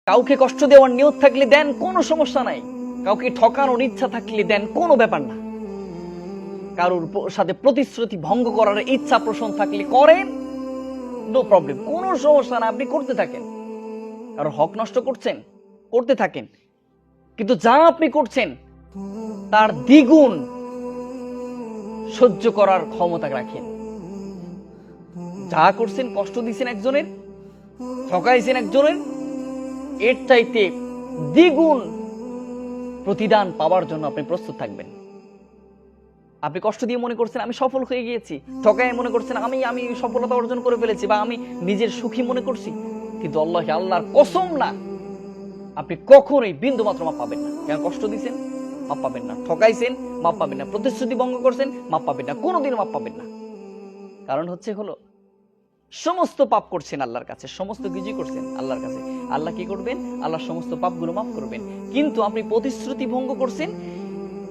কাউকে কষ্ট দেওয়ার নিয়ত থাকলে দেন, কোনো সমস্যা নাই। কাউকে ঠকানোর ইচ্ছা থাকলে দেন, কোনো ব্যাপার না। কারোর সাথে প্রতিশ্রুতি ভঙ্গ করার ইচ্ছা পোষণ থাকলে করেন, নো প্রবলেম, কোনো সমস্যা না, আপনি করতে থাকেন। কারোর হক নষ্ট করছেন, করতে থাকেন, কিন্তু যা আপনি করছেন তার দ্বিগুণ সহ্য করার ক্ষমতা রাখেন। যা করছেন, কষ্ট দিচ্ছেন একজনের, ঠকাইছেন একজনের, এর চাইতে দ্বিগুণ প্রতিদান পাওয়ার জন্য আপনি প্রস্তুত থাকবেন। আপনি কষ্ট দিয়ে মনে করছেন আমি সফল হয়ে গিয়েছি, ঠকায় মনে করছেন আমি সফলতা অর্জন করে ফেলেছি, বা আমি নিজের সুখী মনে করছি, কিন্তু আল্লাহর কসম না, আপনি কখনোই বিন্দু মাত্র মাপ পাবেন না। কেন? কষ্ট দিয়েছেন, মাপ পাবেন না। ঠকাইছেন, মাপ পাবেন না। প্রতিশ্রুতি ভঙ্গ করছেন, মাপ পাবেন না, কোনোদিনও মাপ পাবেন না। কারণ হলো সমস্ত পাপ করছেন আল্লাহর কাছে, সমস্ত কিছুই করছেন আল্লাহর কাছে। আল্লাহ কি করবেন? আল্লাহ সমস্ত পাপগুলো মাফ করবেন। কিন্তু আপনি প্রতিশ্রুতি ভঙ্গ করছেন,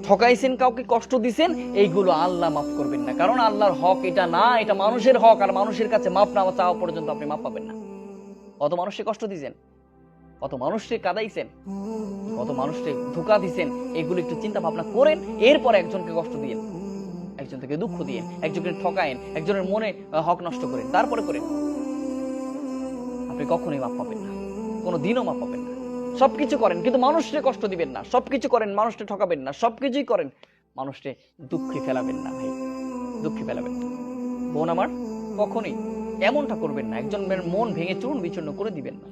ঠকাইছেন, কাউকে কষ্ট দিছেন, এইগুলো আল্লাহ মাফ করবেন না। কারণ আল্লাহর হক এটা না, এটা মানুষের হক। আর মানুষের কাছে মাফ না চাওয়া পর্যন্ত আপনি মাফ পাবেন না। কত মানুষকে কষ্ট দিছেন, কত মানুষকে কাঁদাইছেন, কত মানুষকে ধোঁকা দিছেন, এগুলো একটু চিন্তা ভাবনা করেন। এরপর একজনকে কষ্ট দিয়েন, একজন থেকে দুঃখ দিয়ে, একজনকে ঠকায়েন, একজনের মনে হক নষ্ট করেন, তারপরে করেন, আপনি কখনোই মাপ পাবেন না, কোনো দিনও মাপ পাবেন না। সবকিছু করেন কিন্তু মানুষকে কষ্ট দিবেন না, সবকিছু করেন মানুষকে ঠকাবেন না, সবকিছুই করেন মানুষকে দুঃখে ফেলাবেন না। ভাই, দুঃখে ফেলাবেন না। বোন আমার, কখনোই এমনটা করবেন না, একজনের মন ভেঙে চূর্ণ বিচূর্ণ করে দিবেন না।